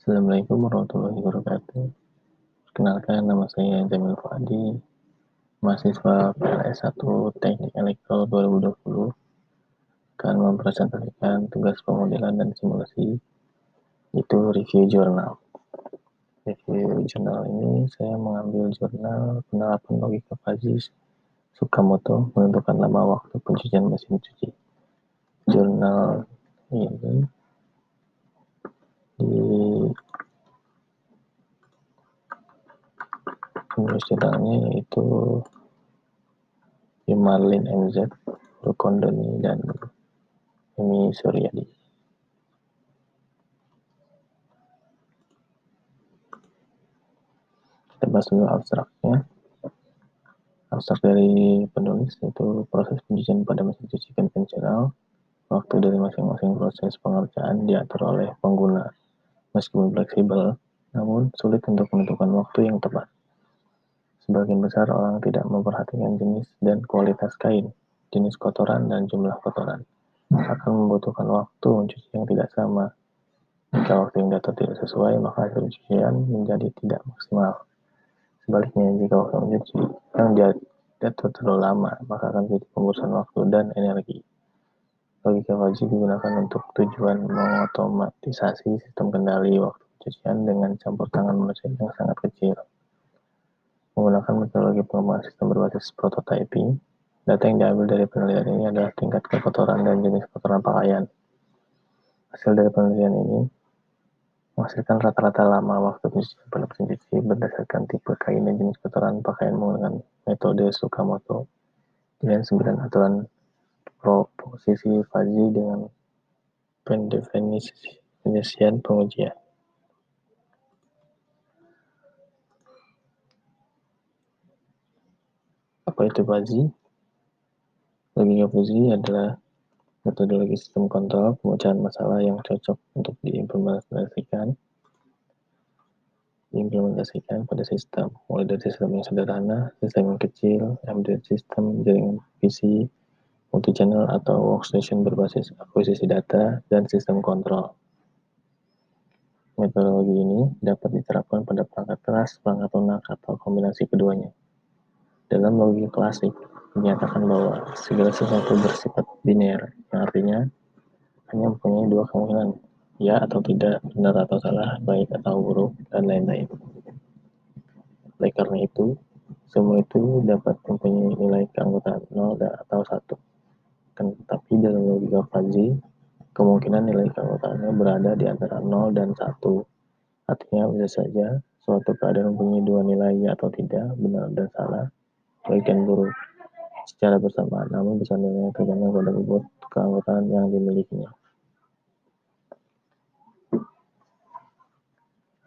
Assalamualaikum warahmatullahi wabarakatuh. Perkenalkan, nama saya Jamil Fuadi, mahasiswa PLS 1 Teknik Elektro 2020, akan mempresentasikan tugas pemodelan dan simulasi, itu review jurnal. Review jurnal ini saya mengambil jurnal penerapan logika Fuzzy Tsukamoto menentukan lama waktu pencucian mesin cuci. Jurnal ini penulis jurnalnya yaitu Marlin MZ, Rukondoni, dan Emi Suryadi. Kita bahas dulu abstraknya. Abstrak dari penulis itu proses pencucian pada mesin cuci konvensional. Waktu dari masing-masing proses pengerjaan diatur oleh pengguna. Meskipun fleksibel, namun sulit untuk menentukan waktu yang tepat. Sebagian besar orang tidak memperhatikan jenis dan kualitas kain, jenis kotoran, dan jumlah kotoran. Akan membutuhkan waktu mencuci yang tidak sama. Jika waktu yang diatur tidak sesuai, maka hasil pencucian menjadi tidak maksimal. Sebaliknya, jika waktu mencuci yang diatur terlalu lama, maka akan menjadi penggusuran waktu dan energi. Logika Fuzzy digunakan untuk tujuan mengotomatisasi sistem kendali waktu pencucian dengan campur tangan manusia yang sangat kecil. Menggunakan metodologi pengembangan sistem berbasis prototyping, data yang diambil dari penelitian ini adalah tingkat kekotoran dan jenis kotoran pakaian. Hasil dari penelitian ini menghasilkan rata-rata lama waktu pencucian pada mesin cuci berdasarkan tipe kain dan jenis kotoran pakaian menggunakan metode Tsukamoto dengan 9 aturan proposisi Fuzzy dengan pendefinisian pengujian. Apa itu Fuzzy? Logika Fuzzy adalah metodologi sistem kontrol pemecahan masalah yang cocok untuk diimplementasikan pada sistem, mulai dari sistem yang sederhana, sistem yang kecil, embedded system, jaringan PC, multi-channel atau workstation berbasis akuisisi data, dan sistem kontrol. Metodologi ini dapat diterapkan pada perangkat keras, perangkat lunak, atau kombinasi keduanya. Dalam logika klasik, dinyatakan bahwa segala sesuatu bersifat biner, yang artinya hanya mempunyai dua kemungkinan, ya atau tidak, benar atau salah, baik atau buruk, dan lain-lain. Oleh karena itu, semua itu dapat mempunyai nilai keanggotaan 0 atau 1. Tetapi dalam logika Fuzzy, kemungkinan nilai keanggotaannya berada di antara 0 dan 1. Artinya bisa saja suatu keadaan mempunyai dua nilai ya atau tidak, benar dan salah, baik dan buruk, secara bersamaan, namun besar nilainya tergantung pada bobot keanggotaan yang dimilikinya.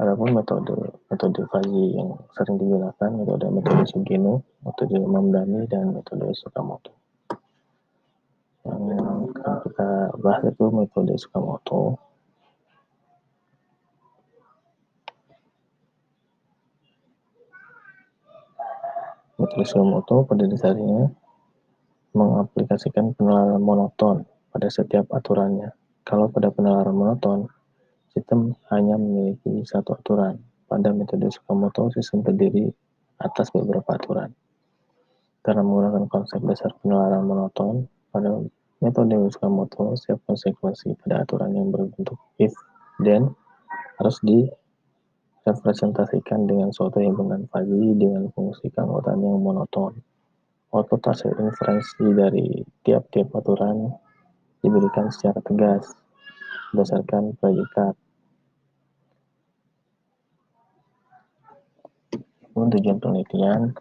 Adapun metode Fuzzy yang sering digunakan metode Sugeno, metode Mamdani, dan metode Tsukamoto. Yang akan kita bahas itu metode Tsukamoto. Metode Tsukamoto pada dasarnya mengaplikasikan penalaran monoton pada setiap aturannya. Kalau pada penalaran monoton, sistem hanya memiliki satu aturan. Pada metode Tsukamoto, sistem terdiri atas beberapa aturan. Karena menggunakan konsep dasar penalaran monoton, pada metode Tsukamoto, setiap konsekuensi pada aturan yang berbentuk if, then, harus direpresentasikan dengan suatu himpunan Fuzzy dengan fungsi keanggotaan yang monoton. Output hasil inferensi dari tiap-tiap aturan diberikan secara tegas berdasarkan predikat. Tujuan penelitian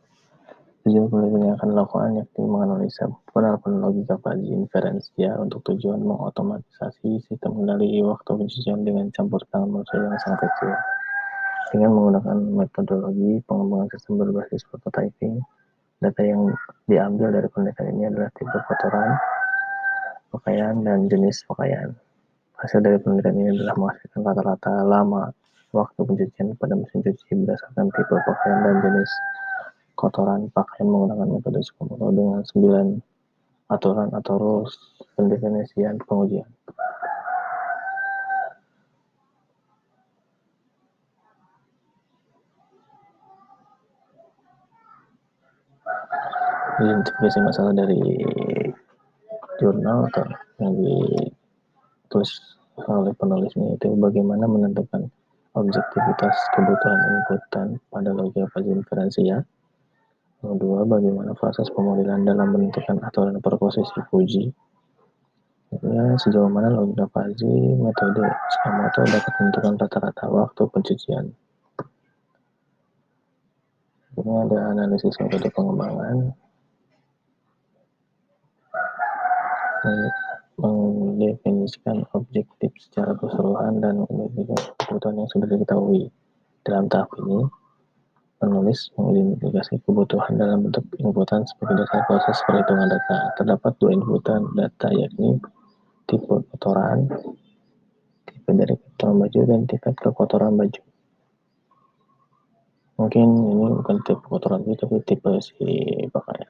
yang akan dilakukan yakni menganalisa penerapan logika Fuzzy inferensia untuk tujuan mengotomatisasi sistem kendali waktu pencucian dengan campur tangan manusia yang sangat kecil. Dengan menggunakan metodologi pengembangan sistem berbasis prototyping, data yang diambil dari penelitian ini adalah tipe kotoran pakaian dan jenis pakaian. Hasil dari penelitian ini adalah menghasilkan rata-rata lama waktu pencucian pada mesin cuci berdasarkan tipe pakaian dan jenis kotoran pakaian menggunakan metode Tsukamoto dengan 9 aturan atau rules pendefinisian pengujian. identifikasi masalah dari jurnal atau yang ditulis oleh penulisnya itu bagaimana menentukan objektivitas kebutuhan inputan pada logika fuzzy inferensi ya. Kedua, bagaimana proses pemodelan dalam menentukan aturan perposisi Fuji. Ya, sejauh mana logika fuzzy metode Tsukamoto dapat menentukan rata-rata waktu pencucian. Ini ada analisis metode pengembangan, mendefinisikan objektif secara keseluruhan dan mengidentifikasi kebutuhan yang sudah diketahui. Dalam tahap ini, penulis mengidentifikasi kebutuhan dalam bentuk inputan sebagai dasar proses perhitungan data. Terdapat dua inputan data, yakni tipe kotoran, tipe dari kotoran baju, dan tingkat kekotoran baju. Mungkin ini bukan tipe kotoran baju, tapi tipe si pakaian.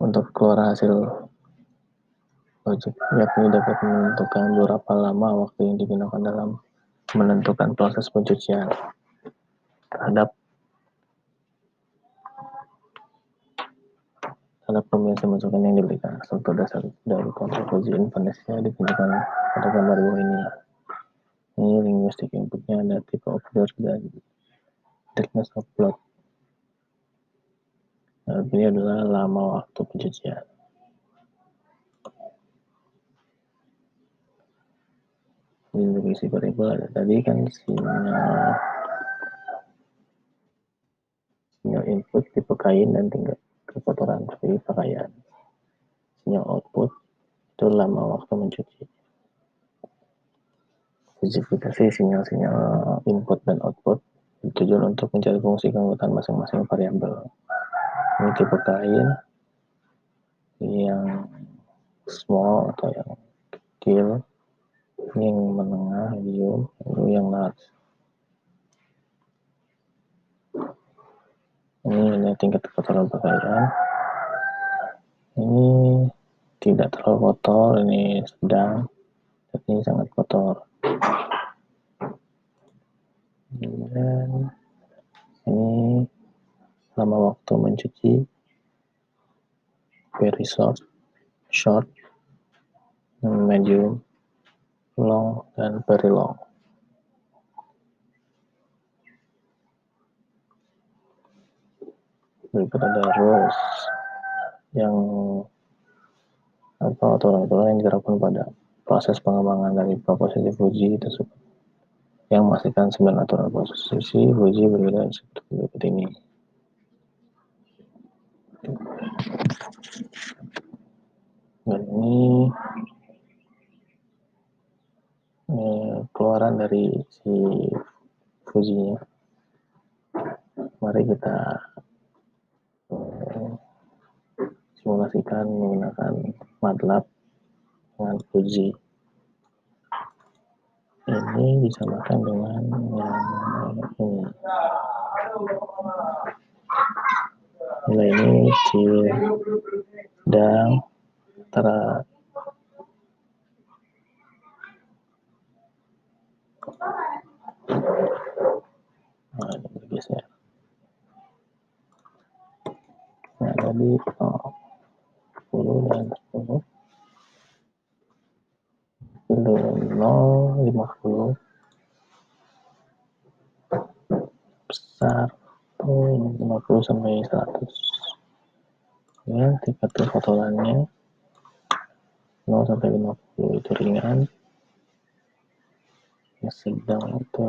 Untuk keluar hasil logik, yakni dapat menentukan berapa lama waktu yang digunakan dalam menentukan proses pencucian terhadap pemilihan masukan yang diberikan. Struktur dasar dari konsep Fuzzy inferensinya ditunjukkan pada gambar bawah ini. Ini linguistik inputnya ada tipe observer dan thickness of blood. Nah, ini adalah lama waktu pencucian. Ini isi variabel ada tadi kan sinyal input tipe kain dan tingkat kekotoran dari pakaian. Sinyal output itu lama waktu mencuci. Spesifikasi sinyal-sinyal input dan output ditujukan untuk mencari fungsi keanggotaan masing-masing variabel. Ini tipe kain yang small atau yang kecil, ini yang menengah, medium, lalu yang large. Ini tingkat kekotoran pakaian. Ini tidak terlalu kotor, ini sedang, ini sangat kotor. Dan ini lama waktu mencuci, very short, medium, long, dan very long. Berikut ada rules yang aturan-aturan yang diterapkan pada proses pengembangan dari proposisi Fuji tersebut, yang memastikan 9 aturan proposisi Fuji berbeda seperti berikut ini. Dan ini keluaran dari si Fujinya. Mari kita simulasikan menggunakan MATLAB dengan Fuji. Ini disamakan dengan yang ini. Nilai ini sedang antara ini bergeser. Nah, tadi 10 dan 10. 0, 50 besar 50 sampai 100 ya. Tingkat kekotorannya 0 sampai 50 itu ringan, yang sedang itu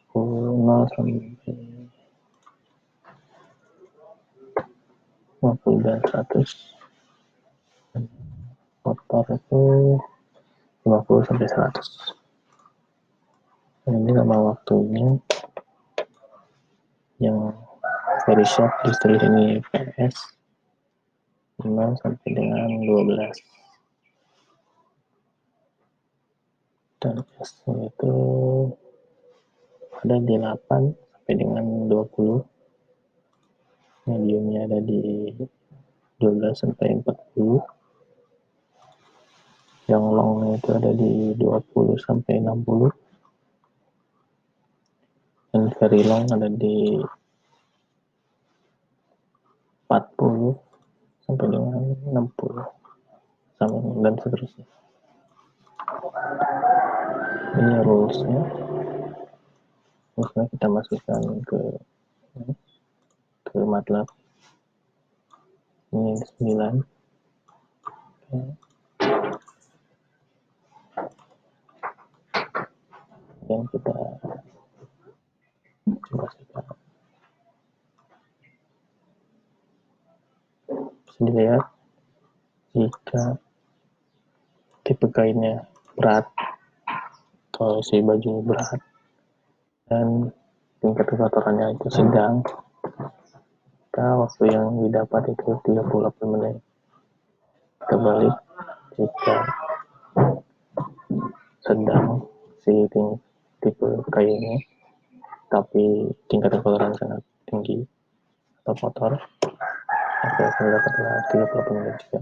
10, 0 sampai 50 dan 100. Kotor itu 50 sampai 100. Ini lama waktunya yang very short, ditulis ini PS 5 sampai dengan 12, dan S itu ada di 8 sampai dengan 20, mediumnya ada di 12 sampai 40, yang long itu ada di 20 sampai 60, dan very long ada di 40 sampai dengan 60 dan seterusnya. Ini rulesnya. Terus kita masukkan ke MATLAB. Ini 9. Dan kita coba sekarang. Bisa dilihat jika tipe kainnya berat atau si baju berat dan tingkat kekotorannya itu sedang, maka waktu yang didapat itu 38 menit. Kita balik, jika sedang si tipe kainnya tapi tingkat kekotoran sangat tinggi atau kotor, maka akan mendapatkan 38 menit juga.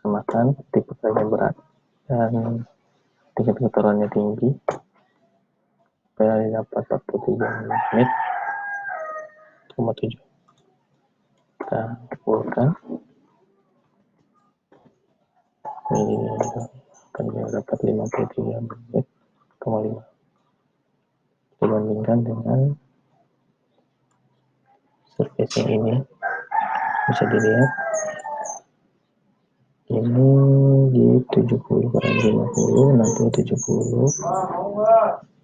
Semakan tipe kainnya berat dan tingkat kotorannya tinggi, supaya dapat 43 menit, 7. Kita kumpulkan, ini akan dapat 53 menit, 5. Kita bandingkan dengan surface yang ini, bisa dilihat ini di 70 kali 50, nanti 70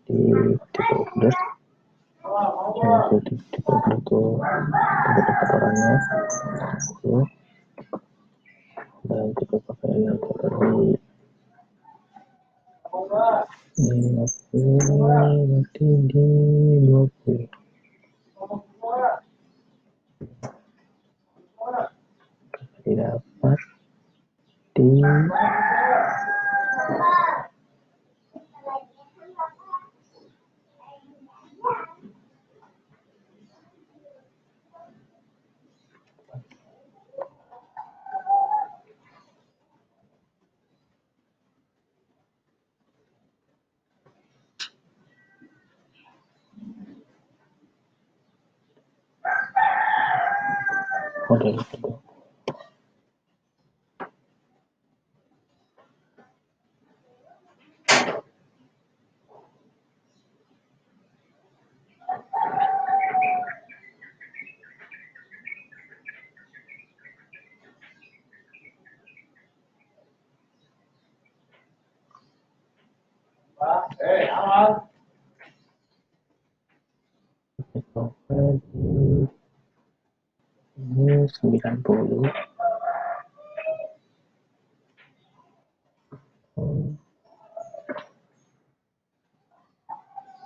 di tipe order. Nanti tipe order itu tipe kotorannya dan tipe pakaiannya itu tadi 50, nanti di 20. Didapat di model kedua. Ini 90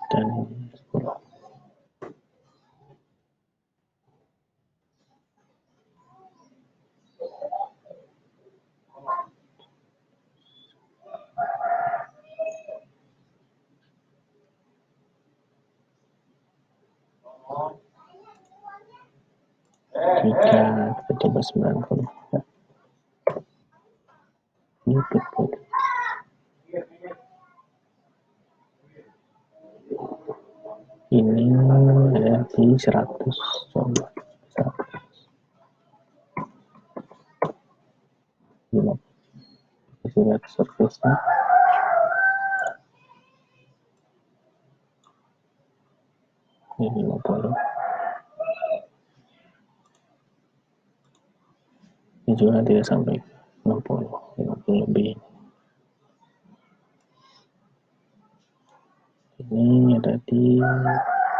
dan 10. Kita coba 90. YouTube. Ini ada di 100. Coba 100. Kita lihat surface-nya. Ini 50. Ini juga tidak sampai 60, 50 lebih. Ini ada di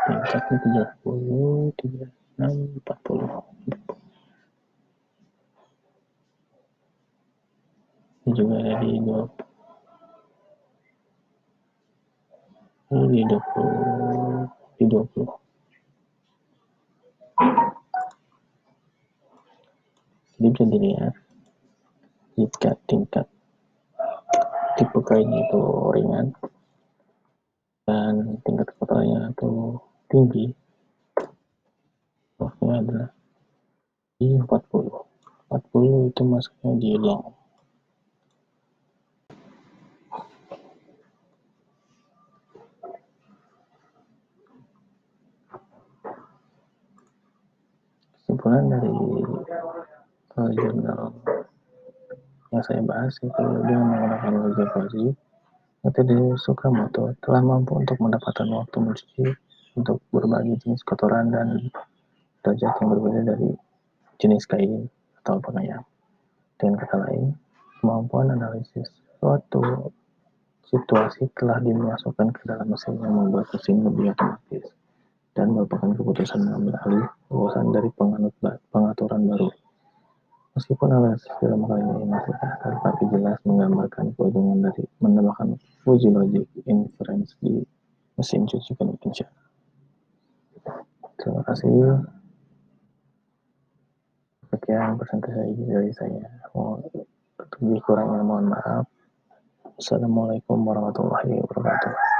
tingkatnya 30, 36, 40. Ini juga ada di 20. Ini di 20, di 20. Jadi bisa dilihat jika tingkat tipe kainnya itu ringan dan tingkat kotorannya itu tinggi, waktunya adalah di 40. 40 itu masuknya di long. kesimpulan dari jurnal yang saya bahas itu dengan menggunakan logika Fuzzy, metode Tsukamoto telah mampu untuk mendapatkan waktu mencuci untuk berbagai jenis kotoran dan derajat yang berbeda dari jenis kain atau pakaian. Dengan kata lain, kemampuan analisis suatu situasi telah dimasukkan ke dalam mesin yang membuat mesin lebih otomatis dan merupakan keputusan mengambil alih urusan dari pengaturan baru. Meskipun analisis dalam hal ini masih kasar, tapi jelas menggambarkan keuntungan dari menambahkan uji logic inference di mesin cuci konvensional. Terima kasih. Sekian presentasi dari saya. Lebih kurangnya mohon maaf. Assalamualaikum warahmatullahi wabarakatuh.